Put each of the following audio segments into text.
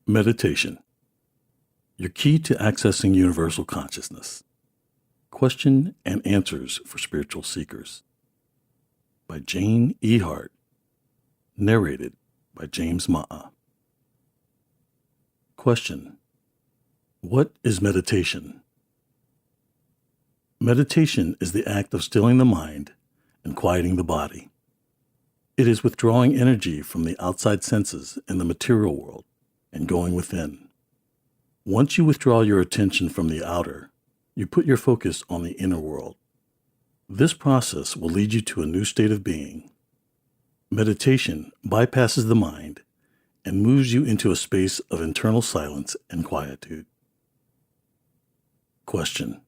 Meditation. Your key to accessing universal consciousness. Question and answers for spiritual seekers. By Jane E. Hart. Narrated by James Ma'a. Question. What is meditation? Meditation is the act of stilling the mind and quieting the body. It is withdrawing energy from the outside senses in the material world and going within. Once you withdraw your attention from the outer, you put your focus on the inner world. This process will lead you to a new state of being. Meditation bypasses the mind and moves you into a space of internal silence and quietude. Question.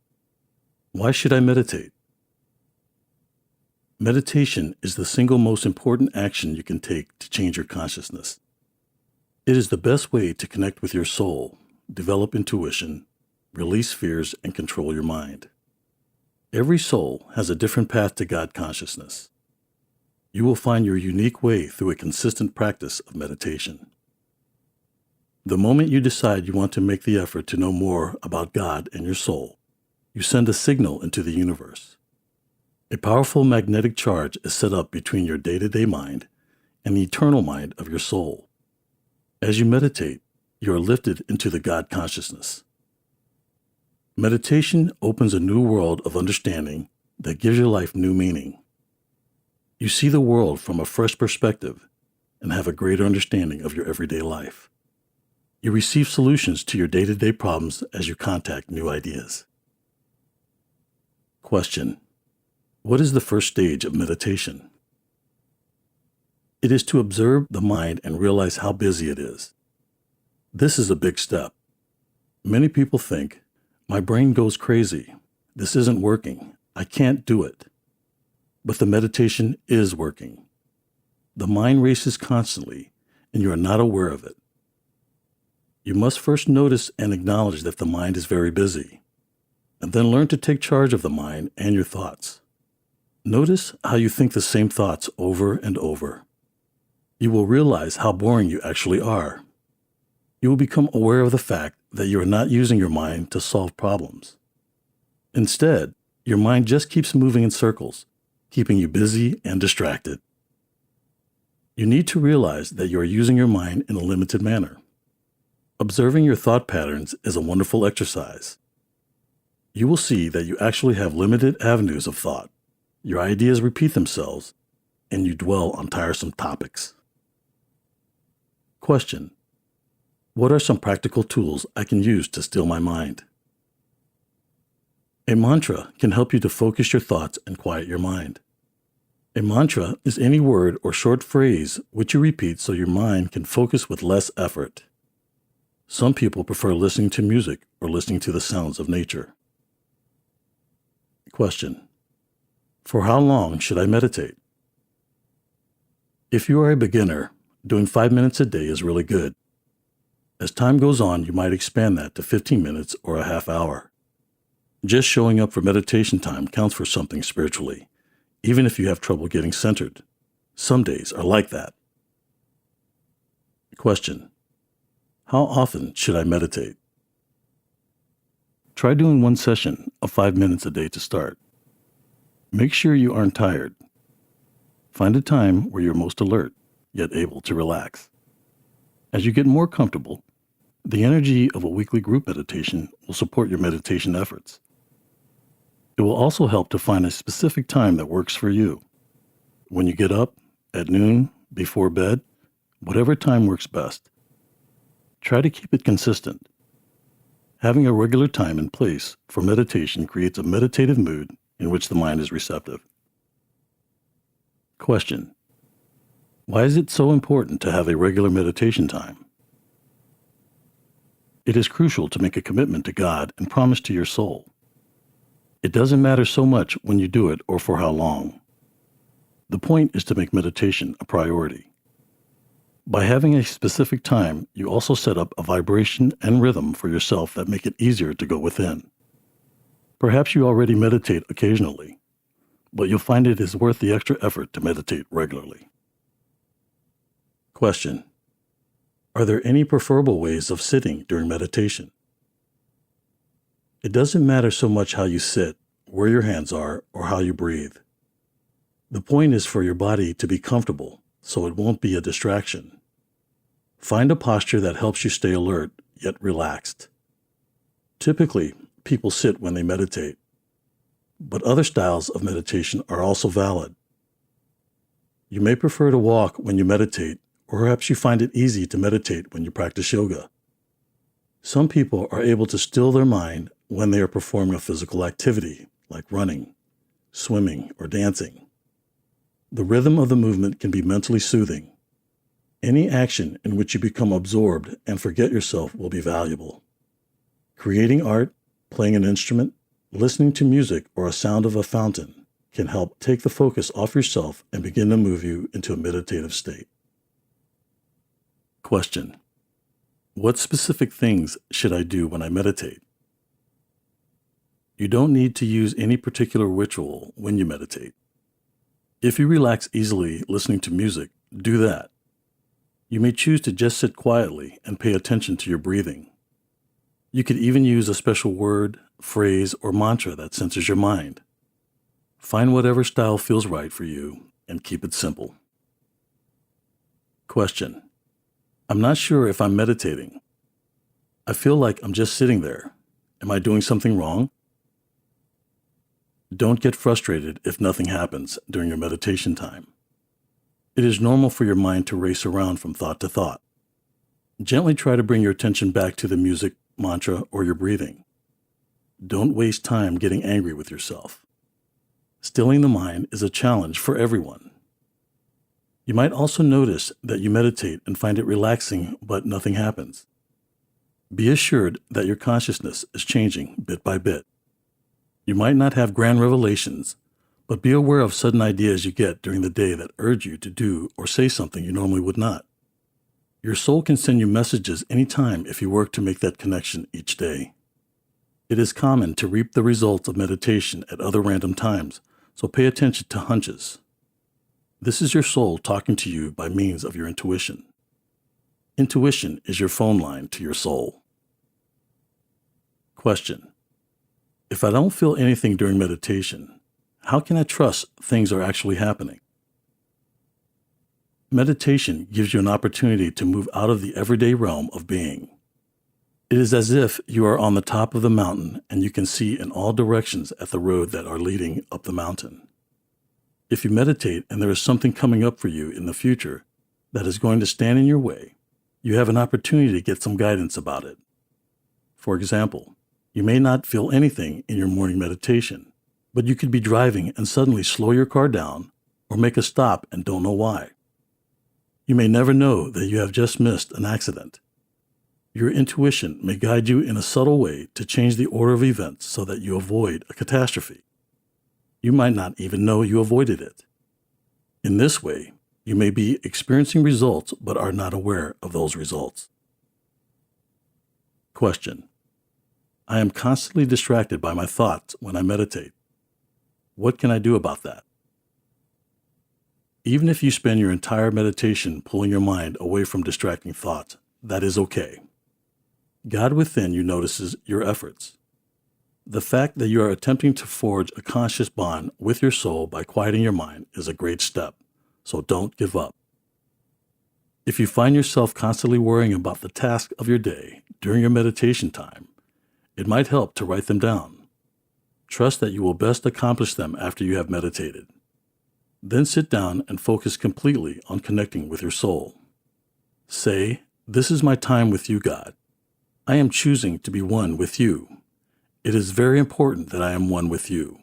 Why should I meditate? Meditation is the single most important action you can take to change your consciousness. It is the best way to connect with your soul, develop intuition, release fears, and control your mind. Every soul has a different path to God consciousness. You will find your unique way through a consistent practice of meditation. The moment you decide you want to make the effort to know more about God and your soul, you send a signal into the universe. A powerful magnetic charge is set up between your day-to-day mind and the eternal mind of your soul. As you meditate, you are lifted into the God consciousness. Meditation opens a new world of understanding that gives your life new meaning. You see the world from a fresh perspective and have a greater understanding of your everyday life. You receive solutions to your day-to-day problems as you contact new ideas. Question. What is the first stage of meditation? It is to observe the mind and realize how busy it is. This is a big step. Many people think, my brain goes crazy. This isn't working. I can't do it. But the meditation is working. The mind races constantly, and you are not aware of it. You must first notice and acknowledge that the mind is very busy, and then learn to take charge of the mind and your thoughts. Notice how you think the same thoughts over and over. You will realize how boring you actually are. You will become aware of the fact that you are not using your mind to solve problems. Instead, your mind just keeps moving in circles, keeping you busy and distracted. You need to realize that you are using your mind in a limited manner. Observing your thought patterns is a wonderful exercise. You will see that you actually have limited avenues of thought. Your ideas repeat themselves, and you dwell on tiresome topics. Question. What are some practical tools I can use to still my mind? A mantra can help you to focus your thoughts and quiet your mind. A mantra is any word or short phrase which you repeat so your mind can focus with less effort. Some people prefer listening to music or listening to the sounds of nature. Question. For how long should I meditate? If you are a beginner, doing 5 minutes a day is really good. As time goes on, you might expand that to 15 minutes or a half hour. Just showing up for meditation time counts for something spiritually, even if you have trouble getting centered. Some days are like that. Question. How often should I meditate? Try doing one session of 5 minutes a day to start. Make sure you aren't tired. Find a time where you're most alert, yet able to relax. As you get more comfortable, the energy of a weekly group meditation will support your meditation efforts. It will also help to find a specific time that works for you. When you get up, at noon, before bed, whatever time works best. Try to keep it consistent. Having a regular time and place for meditation creates a meditative mood in which the mind is receptive. Question. Why is it so important to have a regular meditation time? It is crucial to make a commitment to God and promise to your soul. It doesn't matter so much when you do it or for how long. The point is to make meditation a priority. By having a specific time, you also set up a vibration and rhythm for yourself that make it easier to go within. Perhaps you already meditate occasionally, but you'll find it is worth the extra effort to meditate regularly. Question. Are there any preferable ways of sitting during meditation? It doesn't matter so much how you sit, where your hands are, or how you breathe. The point is for your body to be comfortable, so it won't be a distraction. Find a posture that helps you stay alert, yet relaxed. Typically, people sit when they meditate, but other styles of meditation are also valid. You may prefer to walk when you meditate, or perhaps you find it easy to meditate when you practice yoga. Some people are able to still their mind when they are performing a physical activity, like running, swimming, or dancing. The rhythm of the movement can be mentally soothing. Any action in which you become absorbed and forget yourself will be valuable. Creating art, playing an instrument, listening to music, or a sound of a fountain can help take the focus off yourself and begin to move you into a meditative state. Question: what specific things should I do when I meditate? You don't need to use any particular ritual when you meditate. If you relax easily listening to music, do that. You may choose to just sit quietly and pay attention to your breathing. You could even use a special word, phrase, or mantra that centers your mind. Find whatever style feels right for you and keep it simple. Question: I'm not sure if I'm meditating. I feel like I'm just sitting there. Am I doing something wrong? Don't get frustrated if nothing happens during your meditation time. It is normal for your mind to race around from thought to thought. Gently try to bring your attention back to the music, mantra, or your breathing. Don't waste time getting angry with yourself. Stilling the mind is a challenge for everyone. You might also notice that you meditate and find it relaxing, but nothing happens. Be assured that your consciousness is changing bit by bit. You might not have grand revelations, but be aware of sudden ideas you get during the day that urge you to do or say something you normally would not. Your soul can send you messages anytime if you work to make that connection each day. It is common to reap the results of meditation at other random times, so pay attention to hunches. This is your soul talking to you by means of your intuition. Intuition is your phone line to your soul. Question: if I don't feel anything during meditation, how can I trust things are actually happening? Meditation gives you an opportunity to move out of the everyday realm of being. It is as if you are on the top of the mountain and you can see in all directions at the road that are leading up the mountain. If you meditate and there is something coming up for you in the future that is going to stand in your way, you have an opportunity to get some guidance about it. For example, you may not feel anything in your morning meditation, but you could be driving and suddenly slow your car down or make a stop and don't know why. You may never know that you have just missed an accident. Your intuition may guide you in a subtle way to change the order of events so that you avoid a catastrophe. You might not even know you avoided it. In this way, you may be experiencing results but are not aware of those results. Question: I am constantly distracted by my thoughts when I meditate. What can I do about that? Even if you spend your entire meditation pulling your mind away from distracting thoughts, that is okay. God within you notices your efforts. The fact that you are attempting to forge a conscious bond with your soul by quieting your mind is a great step, so don't give up. If you find yourself constantly worrying about the task of your day during your meditation time, it might help to write them down. Trust that you will best accomplish them after you have meditated. Then sit down and focus completely on connecting with your soul. Say, "This is my time with you, God. I am choosing to be one with you. It is very important that I am one with you."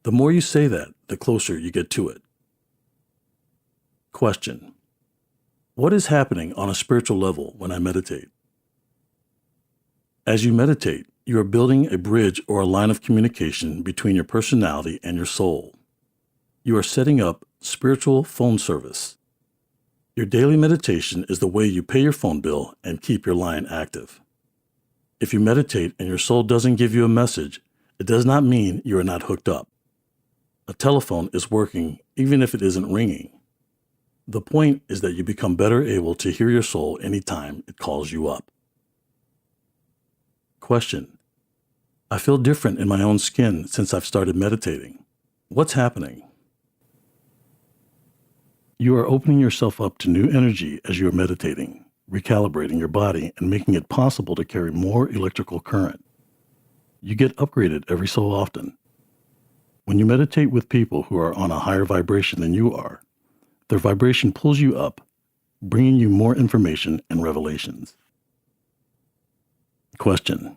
The more you say that, the closer you get to it. Question: what is happening on a spiritual level when I meditate? As you meditate, you are building a bridge or a line of communication between your personality and your soul. You are setting up spiritual phone service. Your daily meditation is the way you pay your phone bill and keep your line active. If you meditate and your soul doesn't give you a message, it does not mean you are not hooked up. A telephone is working even if it isn't ringing. The point is that you become better able to hear your soul anytime it calls you up. Question: I feel different in my own skin since I've started meditating. What's happening? You are opening yourself up to new energy as you are meditating, recalibrating your body and making it possible to carry more electrical current. You get upgraded every so often. When you meditate with people who are on a higher vibration than you are, their vibration pulls you up, bringing you more information and revelations. Question: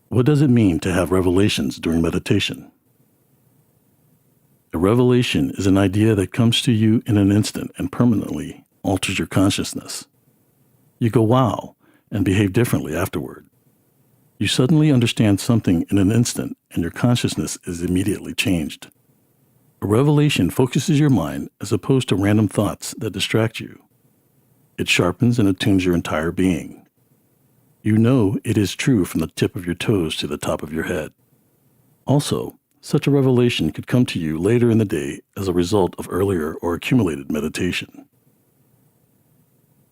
what does it mean to have revelations during meditation? A revelation is an idea that comes to you in an instant and permanently alters your consciousness. You go wow and behave differently afterward. You suddenly understand something in an instant and your consciousness is immediately changed. A revelation focuses your mind as opposed to random thoughts that distract you. It sharpens and attunes your entire being. You know it is true from the tip of your toes to the top of your head. Also, such a revelation could come to you later in the day as a result of earlier or accumulated meditation.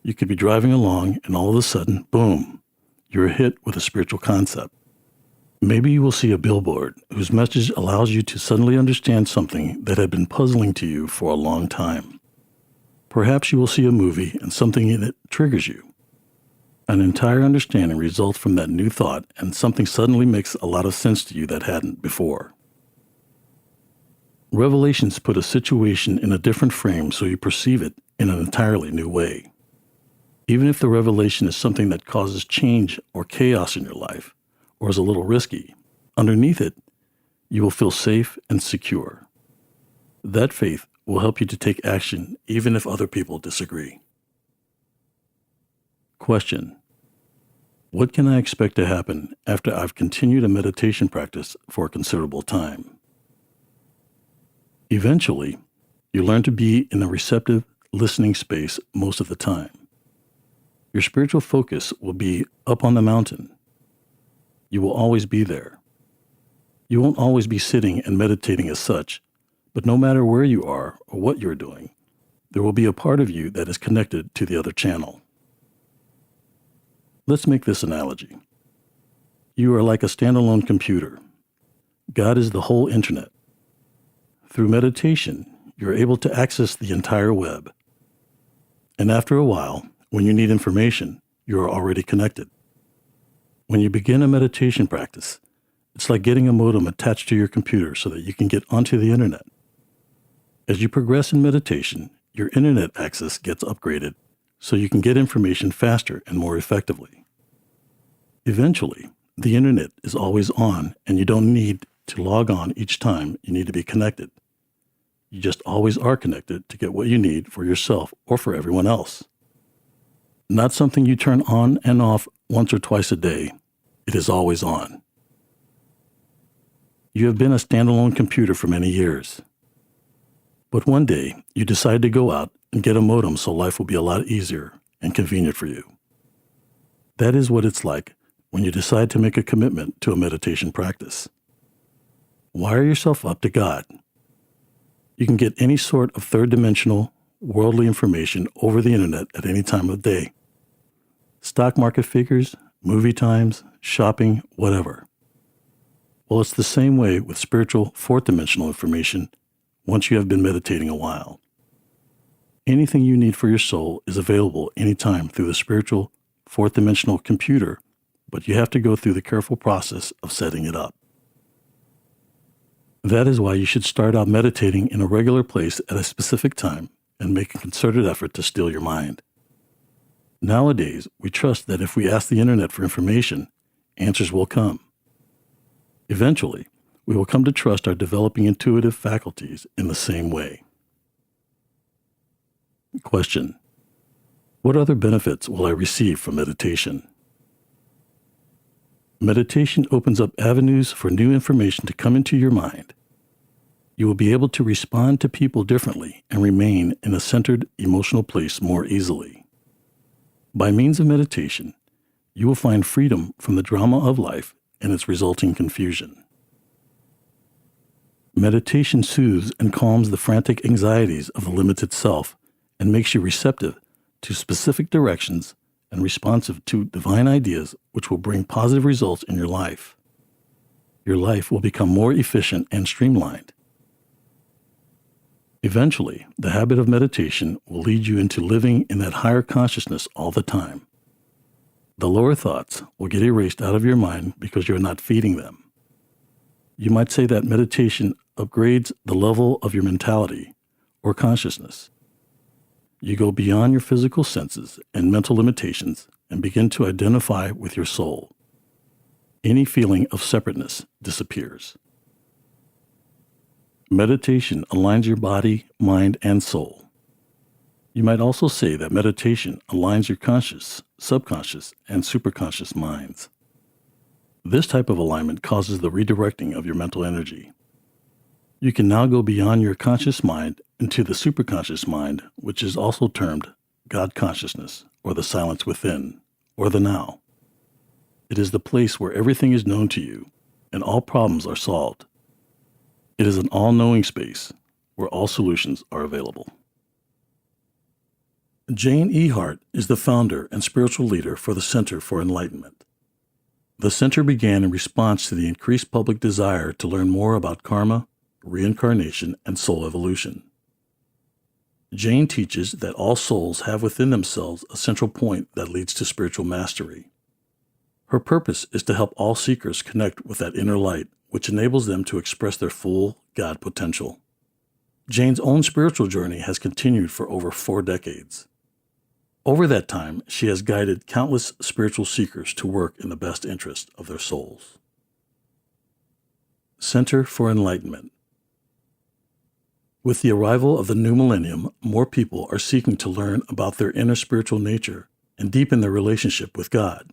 You could be driving along and all of a sudden, boom, you're hit with a spiritual concept. Maybe you will see a billboard whose message allows you to suddenly understand something that had been puzzling to you for a long time. Perhaps you will see a movie and something in it triggers you. An entire understanding results from that new thought and something suddenly makes a lot of sense to you that hadn't before. Revelations put a situation in a different frame so you perceive it in an entirely new way. Even if the revelation is something that causes change or chaos in your life, or is a little risky, underneath it, you will feel safe and secure. That faith will help you to take action even if other people disagree. Question: what can I expect to happen after I've continued a meditation practice for a considerable time? Eventually, you learn to be in a receptive, listening space most of the time. Your spiritual focus will be up on the mountain. You will always be there. You won't always be sitting and meditating as such, but no matter where you are or what you're doing, there will be a part of you that is connected to the other channel. Let's make this analogy. You are like a standalone computer. God is the whole internet. Through meditation, you're able to access the entire web. And after a while, when you need information, you are already connected. When you begin a meditation practice, it's like getting a modem attached to your computer so that you can get onto the internet. As you progress in meditation, your internet access gets upgraded so you can get information faster and more effectively. Eventually, the internet is always on and you don't need to log on each time you need to be connected. You just always are connected to get what you need for yourself or for everyone else. Not something you turn on and off once or twice a day. It is always on. You have been a standalone computer for many years. But one day, you decide to go out and get a modem so life will be a lot easier and convenient for you. That is what it's like when you decide to make a commitment to a meditation practice. Wire yourself up to God. You can get any sort of third-dimensional, worldly information over the internet at any time of the day. Stock market figures, movie times, shopping, whatever. Well, it's the same way with spiritual fourth-dimensional information once you have been meditating a while. Anything you need for your soul is available anytime through the spiritual fourth-dimensional computer, but you have to go through the careful process of setting it up. That is why you should start out meditating in a regular place at a specific time and make a concerted effort to still your mind. Nowadays, we trust that if we ask the internet for information, answers will come. Eventually, we will come to trust our developing intuitive faculties in the same way. Question: what other benefits will I receive from meditation? Meditation opens up avenues for new information to come into your mind. You will be able to respond to people differently and remain in a centered emotional place more easily. By means of meditation, you will find freedom from the drama of life and its resulting confusion. Meditation soothes and calms the frantic anxieties of the limited self and makes you receptive to specific directions and responsive to divine ideas which will bring positive results in your life. Your life will become more efficient and streamlined. Eventually, the habit of meditation will lead you into living in that higher consciousness all the time. The lower thoughts will get erased out of your mind because you're not feeding them. You might say that meditation upgrades the level of your mentality or consciousness. You go beyond your physical senses and mental limitations and begin to identify with your soul. Any feeling of separateness disappears. Meditation aligns your body, mind, and soul. You might also say that meditation aligns your conscious, subconscious, and superconscious minds. This type of alignment causes the redirecting of your mental energy. You can now go beyond your conscious mind into the superconscious mind, which is also termed God consciousness, or the silence within, or the now. It is the place where everything is known to you and all problems are solved. It is an all-knowing space where all solutions are available. Jane E. Hart is the founder and spiritual leader for the Center for Enlightenment. The center began in response to the increased public desire to learn more about karma, reincarnation, and soul evolution. Jane teaches that all souls have within themselves a central point that leads to spiritual mastery. Her purpose is to help all seekers connect with that inner light, which enables them to express their full God potential. Jane's own spiritual journey has continued for over 4 decades. Over that time, she has guided countless spiritual seekers to work in the best interest of their souls. Center for Enlightenment. With the arrival of the new millennium, more people are seeking to learn about their inner spiritual nature and deepen their relationship with God.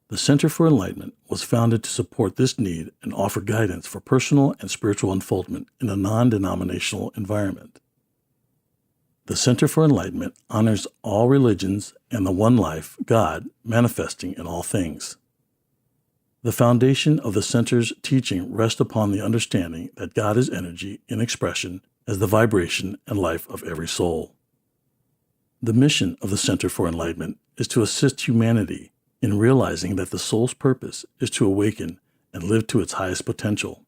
The Center for Enlightenment was founded to support this need and offer guidance for personal and spiritual unfoldment in a non-denominational environment. The Center for Enlightenment honors all religions and the one life, God, manifesting in all things. The foundation of the Center's teaching rests upon the understanding that God is energy in expression as the vibration and life of every soul. The mission of the Center for Enlightenment is to assist humanity in realizing that the soul's purpose is to awaken and live to its highest potential.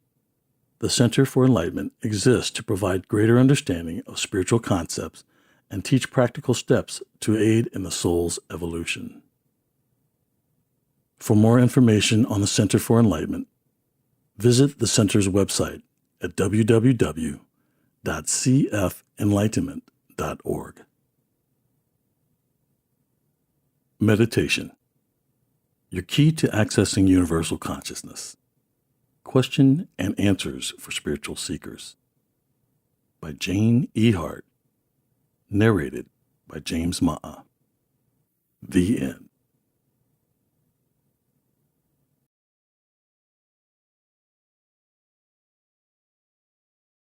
The Center for Enlightenment exists to provide greater understanding of spiritual concepts and teach practical steps to aid in the soul's evolution. For more information on the Center for Enlightenment, visit the Center's website at www.cfenlightenment.org. Meditation. Your key to accessing universal consciousness. Question and Answers for Spiritual Seekers. By Jane E. Hart. Narrated by James Ma'a. The end.